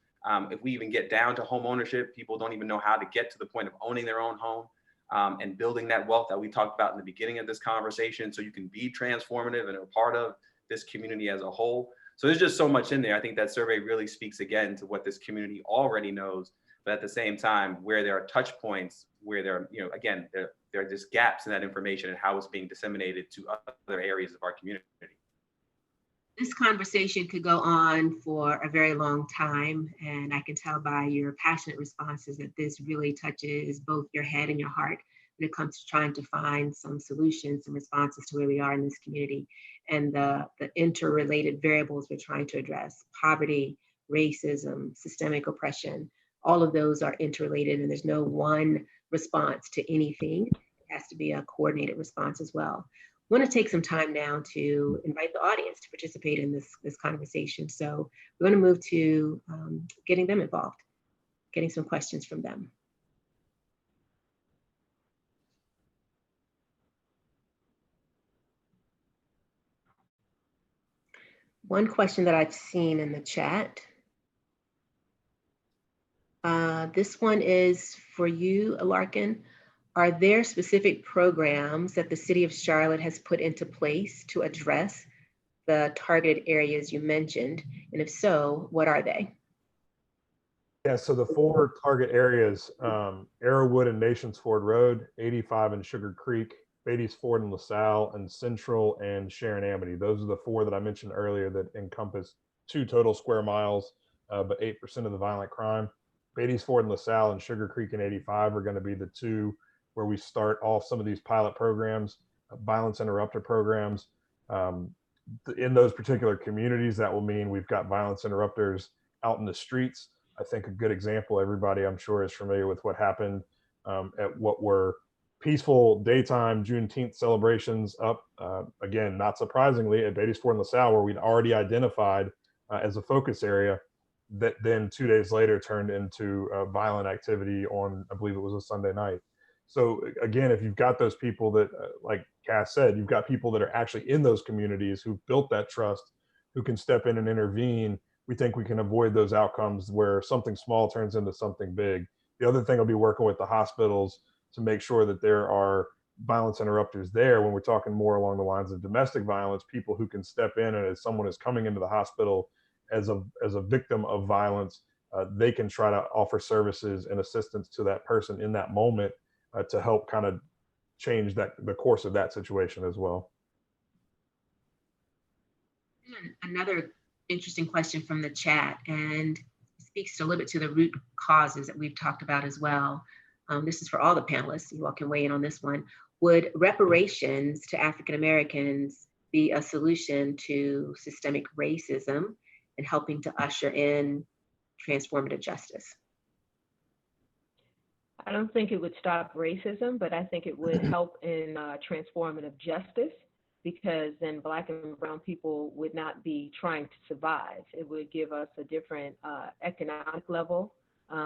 If we even get down to home ownership, people don't even know how to get to the point of owning their own home and building that wealth that we talked about in the beginning of this conversation, so you can be transformative and a part of this community as a whole. So there's just so much in there. I think that survey really speaks again to what this community already knows, but at the same time, where there are touch points, where there are, again, there are just gaps in that information and how it's being disseminated to other areas of our community. This conversation could go on for a very long time, and I can tell by your passionate responses that this really touches both your head and your heart when it comes to trying to find some solutions and responses to where we are in this community and the interrelated variables we're trying to address: poverty, racism, systemic oppression. All of those are interrelated, and there's no one response to anything. It has to be a coordinated response as well. I want to take some time now to invite the audience to participate in this conversation. So we're going to move to getting them involved, getting some questions from them. One question that I've seen in the chat. This one is for you, Larkin. Are there specific programs that the City of Charlotte has put into place to address the targeted areas you mentioned? And if so, what are they? Yeah, so the 4 target areas, Arrowwood and Nations Ford Road, 85 and Sugar Creek, Beatty's Ford and LaSalle, and Central and Sharon Amity. Those are the 4 that I mentioned earlier that encompass 2 total square miles, but 8% of the violent crime. Beatty's Ford and LaSalle and Sugar Creek and 85 are going to be the 2 where we start off some of these pilot programs, violence interrupter programs. In those particular communities, that will mean we've got violence interrupters out in the streets. I think a good example, everybody I'm sure is familiar with what happened at what were peaceful daytime Juneteenth celebrations up, again, not surprisingly, at Beatty's Ford in LaSalle, where we'd already identified as a focus area, that then 2 days later turned into violent activity on, I believe it was a Sunday night. So again, if you've got those people that, like Cass said, you've got people that are actually in those communities who've built that trust, who can step in and intervene, we think we can avoid those outcomes where something small turns into something big. The other thing will be working with the hospitals to make sure that there are violence interrupters there when we're talking more along the lines of domestic violence, people who can step in, and as someone is coming into the hospital as a victim of violence, they can try to offer services and assistance to that person in that moment to help kind of change the course of that situation as well. And another interesting question from the chat, and speaks a little bit to the root causes that we've talked about as well. This is for all the panelists. You all can weigh in on this one. Would reparations to African Americans be a solution to systemic racism and helping to usher in transformative justice? I don't think it would stop racism, but I think it would help in transformative justice, because then Black and brown people would not be trying to survive. It would give us a different economic level.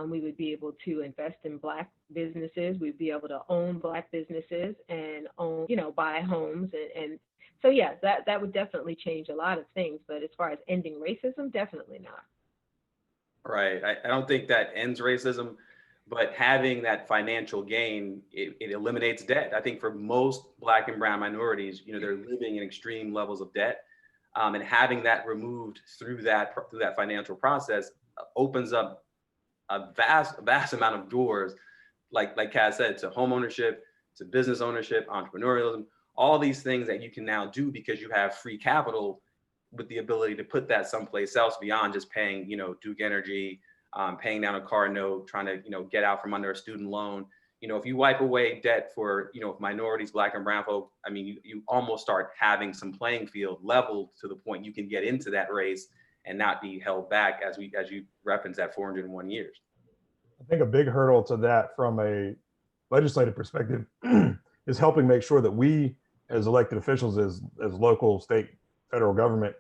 We would be able to invest in Black businesses. We'd be able to own Black businesses and own, buy homes. And so, yeah, that would definitely change a lot of things. But as far as ending racism, definitely not. Right. I don't think that ends racism, but having that financial gain, it eliminates debt. I think for most Black and brown minorities, they're living in extreme levels of debt. And having that removed through that financial process opens up a vast amount of doors, like Kat said, to home ownership, to business ownership, entrepreneurialism, all these things that you can now do because you have free capital with the ability to put that someplace else beyond just paying, Duke Energy, paying down a car note, trying to, get out from under a student loan. If you wipe away debt for, minorities, Black and brown folk, I mean, you almost start having some playing field leveled to the point you can get into that race and not be held back, as you referenced, at 401 years. I think a big hurdle to that from a legislative perspective is helping make sure that we, as elected officials, as local, state, federal government,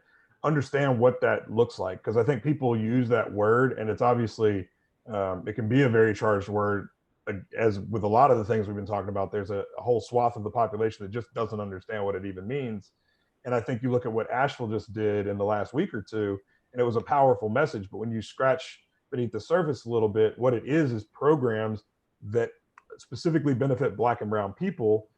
understand what that looks like. Because I think people use that word, and it's obviously, it can be a very charged word. As with a lot of the things we've been talking about, there's a whole swath of the population that just doesn't understand what it even means. And I think you look at what Asheville just did in the last week or two, and it was a powerful message. But when you scratch beneath the surface a little bit, what it is programs that specifically benefit Black and brown people,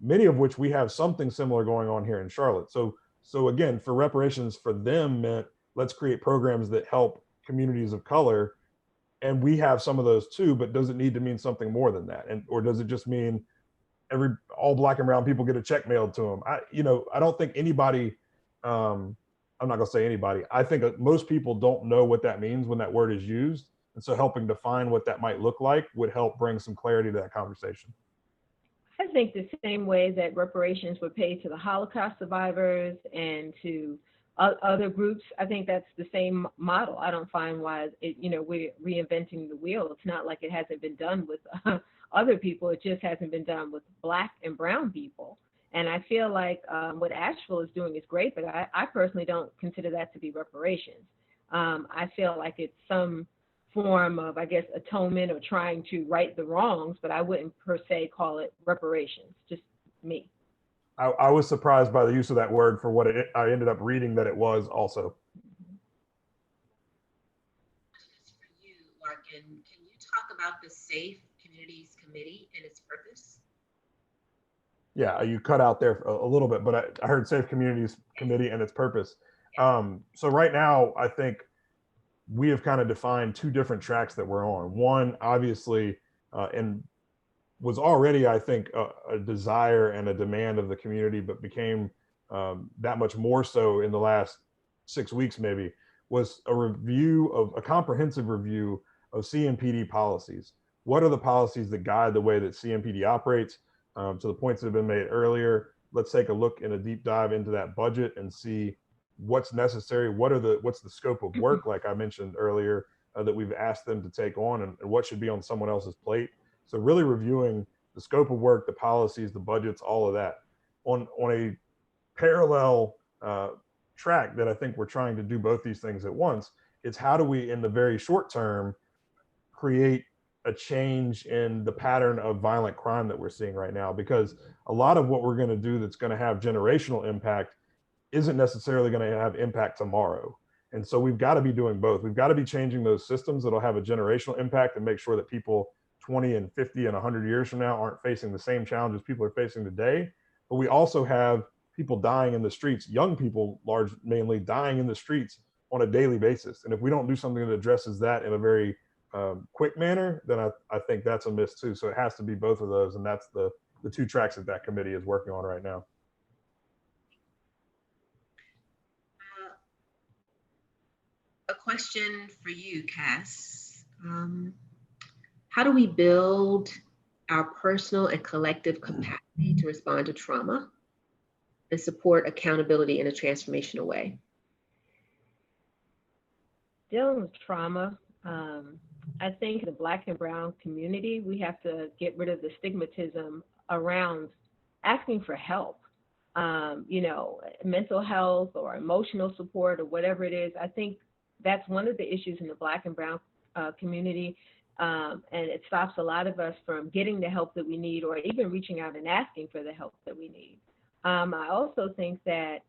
many of which we have something similar going on here in Charlotte. So again, for reparations for them meant, let's create programs that help communities of color. And we have some of those too, but does it need to mean something more than that? Or does it just mean all Black and brown people get a check mailed to them? I don't think anybody, I'm not gonna say anybody, I think most people don't know what that means when that word is used. And so helping define what that might look like would help bring some clarity to that conversation. I think the same way that reparations were paid to the Holocaust survivors and to other groups, I think that's the same model. I don't find why we're reinventing the wheel. It's not like it hasn't been done with other people. It just hasn't been done with Black and brown people. And I feel like what Asheville is doing is great, but I personally don't consider that to be reparations. I feel like it's some form of, I guess, atonement or trying to right the wrongs, but I wouldn't per se call it reparations, just me. I was surprised by the use of that word for what I ended up reading that it was also. For you, Larkin, can you talk about the Safe Communities Committee and its purpose? Yeah, you cut out there a little bit, but I heard Safe Communities Committee and its purpose. So right now, I think we have kind of defined two different tracks that we're on. One, obviously, and was already, I think, a desire and a demand of the community, but became that much more so in the last 6 weeks, maybe, was a comprehensive review of CMPD policies. what are the policies that guide the way that CMPD operates? To the points that have been made earlier, let's take a look in a deep dive into that budget and see what's necessary. What's the scope of work, like I mentioned earlier, that we've asked them to take on, and what should be on someone else's plate. So really reviewing the scope of work, the policies, the budgets, all of that. On a parallel track that I think we're trying to do both these things at once, it's how do we, in the very short term, create a change in the pattern of violent crime that we're seeing right now? Because a lot of what we're going to do that's going to have generational impact isn't necessarily going to have impact tomorrow. And so we've got to be doing both. We've got to be changing those systems that'll have a generational impact and make sure that people 20 and 50 and 100 years from now aren't facing the same challenges people are facing today. But we also have people dying in the streets, young people mainly dying in the streets on a daily basis. And if we don't do something that addresses that in a very quick manner, then I think that's a miss too. So it has to be both of those. And that's the two tracks that committee is working on right now. A question for you, Cass. How do we build our personal and collective capacity to respond to trauma and support accountability in a transformational way? Dealing with trauma, I think in the Black and Brown community, we have to get rid of the stigmatism around asking for help. Mental health or emotional support or whatever it is. I think that's one of the issues in the Black and Brown community. And it stops a lot of us from getting the help that we need or even reaching out and asking for the help that we need. I also think that,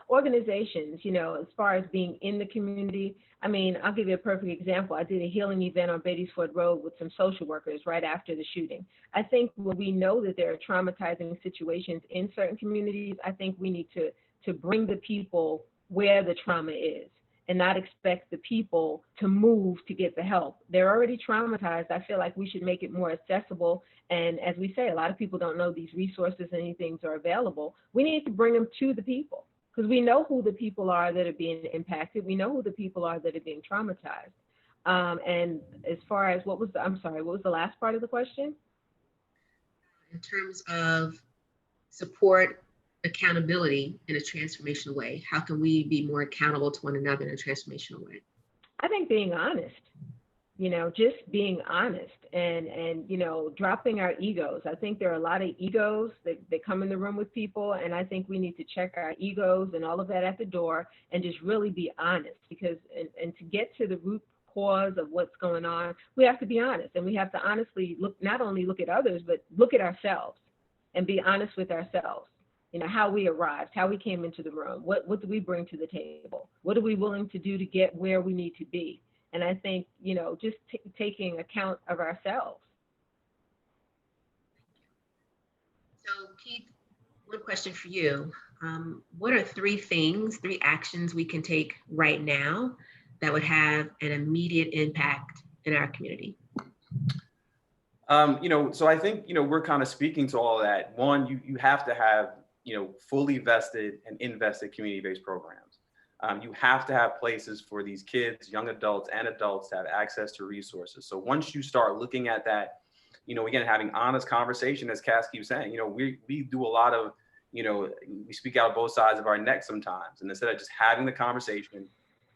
organizations, as far as being in the community, I mean, I'll give you a perfect example. I did a healing event on Beatty'sford Road with some social workers right after the shooting. I think when we know that there are traumatizing situations in certain communities, I think we need to bring the people where the trauma is and not expect the people to move to get the help. They're already traumatized. I feel like we should make it more accessible. And as we say, a lot of people don't know these resources and these things are available. We need to bring them to the people because we know who the people are that are being impacted. We know who the people are that are being traumatized. And as far as what was the last part of the question? In terms of support, accountability in a transformational way, how can we be more accountable to one another in a transformational way? I think being honest, just being honest and dropping our egos. I think there are a lot of egos that come in the room with people, and I think we need to check our egos and all of that at the door and just really be honest, because and to get to the root cause of what's going on, we have to be honest, and we have to honestly not only look at others, but look at ourselves and be honest with ourselves. How we arrived, how we came into the room, what do we bring to the table? What are we willing to do to get where we need to be? And I think, just taking account of ourselves. So Keith, one question for you. What are three actions we can take right now that would have an immediate impact in our community? So I think, we're kind of speaking to all of that. One, you have to have, fully vested and invested community-based programs. You have to have places for these kids, young adults and adults to have access to resources. So once you start looking at that, again, having honest conversation, as Cass keeps saying, we do a lot of, we speak out both sides of our neck sometimes. And instead of just having the conversation,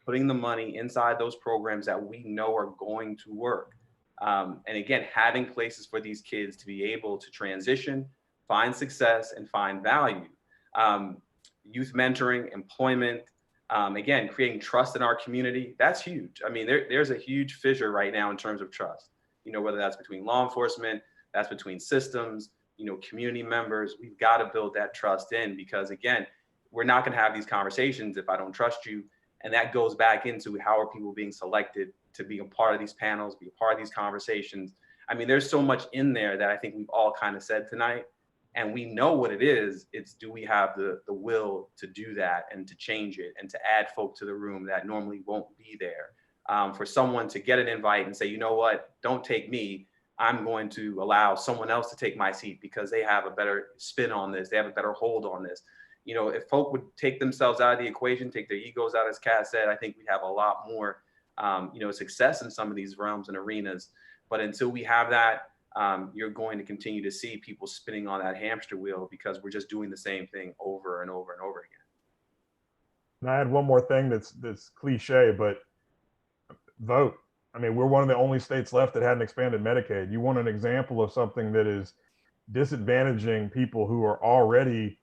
putting the money inside those programs that we know are going to work. And again, having places for these kids to be able to transition, find success, and find value. Youth mentoring, employment, again, creating trust in our community, that's huge. I mean, there's a huge fissure right now in terms of trust, whether that's between law enforcement, that's between systems, community members. We've got to build that trust in, because again, we're not going to have these conversations if I don't trust you. And that goes back into how are people being selected to be a part of these panels, be a part of these conversations. I mean, there's so much in there that I think we've all kind of said tonight, and we know what it is. It's, do we have the will to do that and to change it and to add folk to the room that normally won't be there? For someone to get an invite and say, you know what, don't take me. I'm going to allow someone else to take my seat because they have a better spin on this. They have a better hold on this. If folk would take themselves out of the equation, take their egos out, as Cass said, I think we have a lot more success in some of these realms and arenas. But until we have that, you're going to continue to see people spinning on that hamster wheel because we're just doing the same thing over and over and over again. And I had one more thing that's cliche, but vote. I mean, we're one of the only states left that hadn't expanded Medicaid. You want an example of something that is disadvantaging people who are already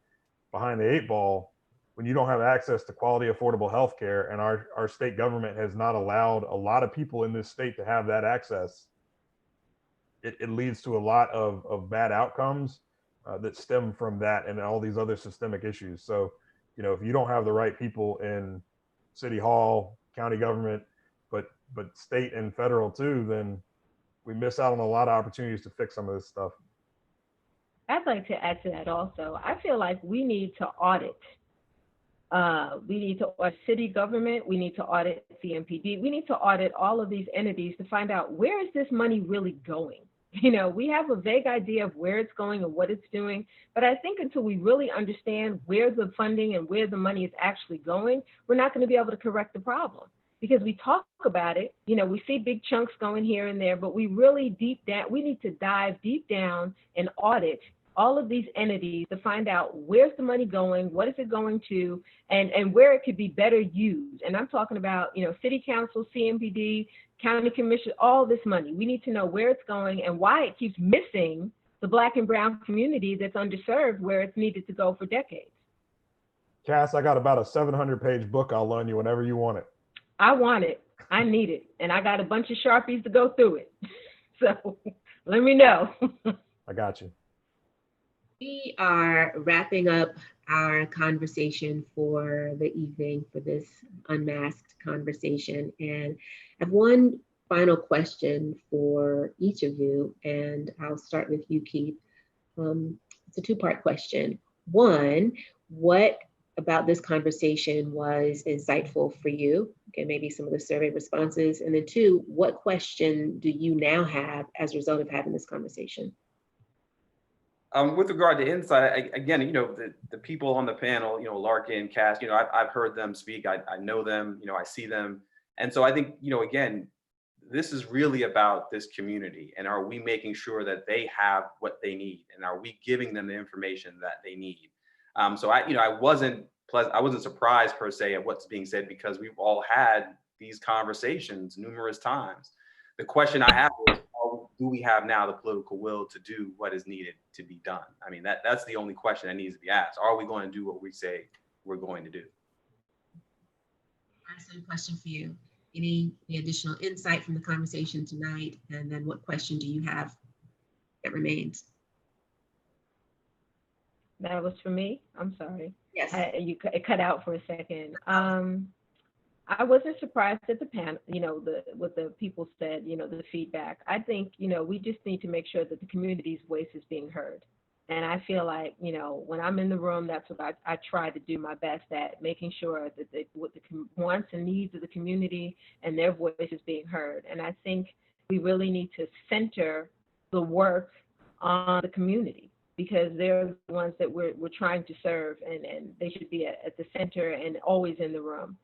behind the eight ball when you don't have access to quality, affordable health care, and our state government has not allowed a lot of people in this state to have that access. It leads to a lot of bad outcomes that stem from that and all these other systemic issues. So, if you don't have the right people in city hall, county government, but state and federal too, then we miss out on a lot of opportunities to fix some of this stuff. I'd like to add to that also. I feel like we need to audit. We need to audit city government. We need to audit CMPD. We need to audit all of these entities to find out, where is this money really going? We have a vague idea of where it's going and what it's doing, but I think until we really understand where the funding and where the money is actually going, we're not going to be able to correct the problem. Because we talk about it, we see big chunks going here and there, but we really we need to dive deep down and audit all of these entities to find out, where's the money going, what is it going to, and where it could be better used. And I'm talking about, city council, CMPD, county commission, all this money. We need to know where it's going and why it keeps missing the Black and brown community that's underserved where it's needed to go for decades. Cass, I got about a 700-page book I'll loan you whenever you want it. I want it. I need it. And I got a bunch of Sharpies to go through it. So let me know. I got you. We are wrapping up our conversation for the evening for this Unmasked conversation. And I have one final question for each of you. And I'll start with you, Keith. It's a two-part question. One, what about this conversation was insightful for you? Okay, maybe some of the survey responses. And then two, what question do you now have as a result of having this conversation? With regard to insight, again, the people on the panel, Larkin, Cass, I've heard them speak. I know them, I see them. And so I think, again, this is really about this community, and are we making sure that they have what they need, and are we giving them the information that they need? So I wasn't surprised per se at what's being said, because we've all had these conversations numerous times. The question I have is, do we have now the political will to do what is needed to be done? I mean, that's the only question that needs to be asked. Are we going to do what we say we're going to do? Same question for you. Any additional insight from the conversation tonight? And then what question do you have that remains? That was for me? I'm sorry. Yes. It cut out for a second. I wasn't surprised at the panel, what the people said, the feedback. I think, we just need to make sure that the community's voice is being heard. And I feel like, when I'm in the room, that's what I try to do my best at, making sure that what the wants and needs of the community and their voice is being heard. And I think we really need to center the work on the community, because they're the ones that we're trying to serve, and they should be at the center and always in the room.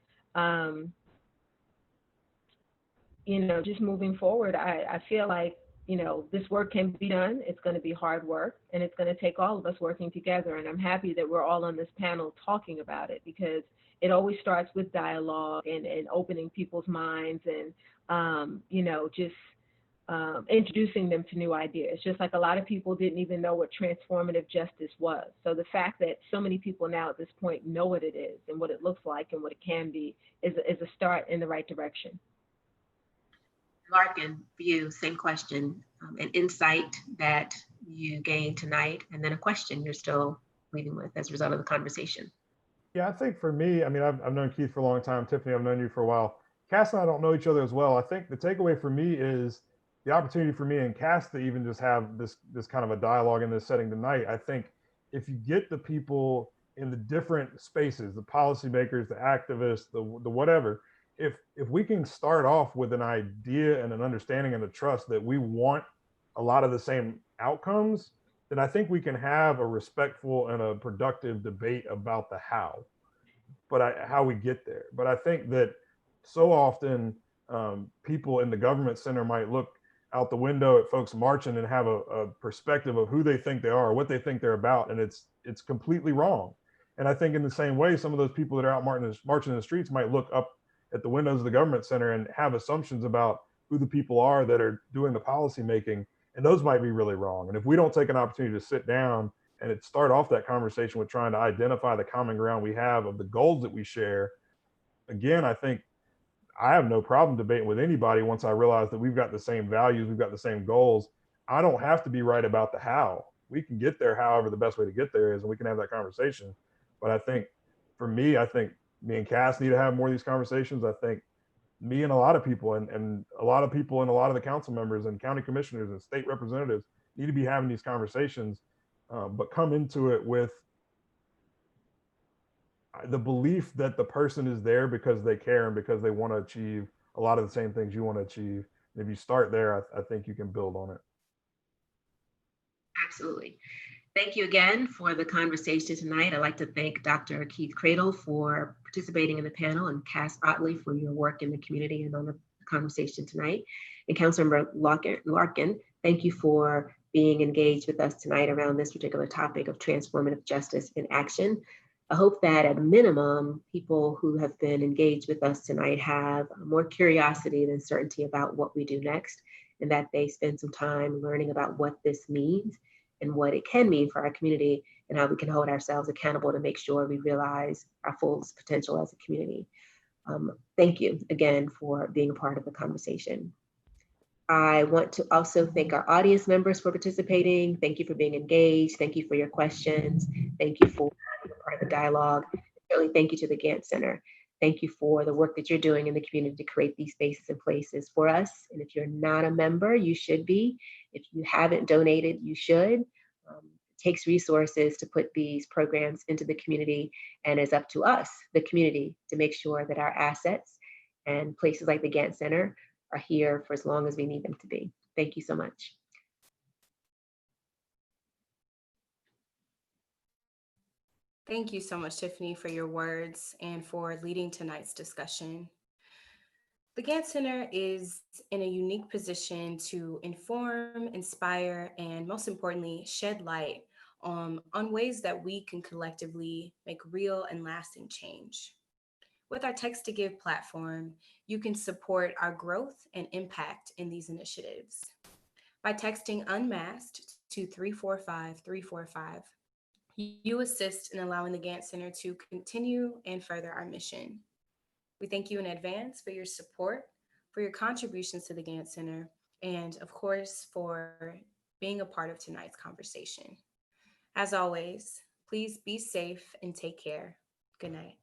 Just moving forward, I feel like, this work can be done. It's going to be hard work, and it's going to take all of us working together. And I'm happy that we're all on this panel talking about it, because it always starts with dialogue and opening people's minds and, introducing them to new ideas. Just like a lot of people didn't even know what transformative justice was. So the fact that so many people now at this point know what it is and what it looks like and what it can be is a start in the right direction. Larkin, for you, same question, an insight that you gained tonight, and then a question you're still leaving with as a result of the conversation. Yeah, I think for me, I've known Keith for a long time. Tiffany, I've known you for a while. Cass and I don't know each other as well. I think the takeaway for me is the opportunity for me and Cass to even just have this kind of a dialogue in this setting tonight. I think if you get the people in the different spaces, the policymakers, the activists, the whatever, if we can start off with an idea and an understanding and a trust that we want a lot of the same outcomes, then I think we can have a respectful and a productive debate about the how we get there. But I think that so often people in the government center might look out the window at folks marching and have a perspective of who they think they are, what they think they're about, and it's completely wrong. And I think in the same way, some of those people that are out marching in the streets might look up at the windows of the government center and have assumptions about who the people are that are doing the policy making, and those might be really wrong. And if we don't take an opportunity to sit down and start off that conversation with trying to identify the common ground we have of the goals that we share, again, I think I have no problem debating with anybody once I realize that we've got the same values, we've got the same goals. I don't have to be right about the how. We can get there however the best way to get there is, and we can have that conversation. But I think for me, I think me and Cass need to have more of these conversations. I think me and a lot of people and a lot of people and a lot of the council members and county commissioners and state representatives need to be having these conversations, but come into it with the belief that the person is there because they care and because they want to achieve a lot of the same things you want to achieve. And if you start there, I think you can build on it. Absolutely. Thank you again for the conversation tonight. I'd like to thank Dr. Keith Cradle for participating in the panel and Cass Otley for your work in the community and on the conversation tonight. And Councilmember Larkin, thank you for being engaged with us tonight around this particular topic of transformative justice in action. I hope that at a minimum, people who have been engaged with us tonight have more curiosity than certainty about what we do next, and that they spend some time learning about what this means and what it can mean for our community and how we can hold ourselves accountable to make sure we realize our full potential as a community. Thank you again for being a part of the conversation. I want to also thank our audience members for participating. Thank you for being engaged. Thank you for your questions. Thank you for being a part of the dialogue. Really, thank you to the Gantt Center. Thank you for the work that you're doing in the community to create these spaces and places for us. And if you're not a member, you should be. If you haven't donated, you should. It takes resources to put these programs into the community, and it's up to us, the community, to make sure that our assets and places like the Gantt Center are here for as long as we need them to be. Thank you so much. Thank you so much, Tiffany, for your words and for leading tonight's discussion. The Gantt Center is in a unique position to inform, inspire, and most importantly, shed light on ways that we can collectively make real and lasting change. With our Text to Give platform, you can support our growth and impact in these initiatives. By texting Unmasked to 345-345, you assist in allowing the Gantt Center to continue and further our mission. We thank you in advance for your support, for your contributions to the Gantt Center, and of course, for being a part of tonight's conversation. As always, please be safe and take care. Good night.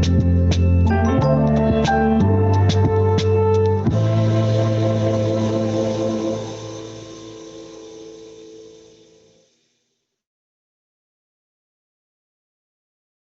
you.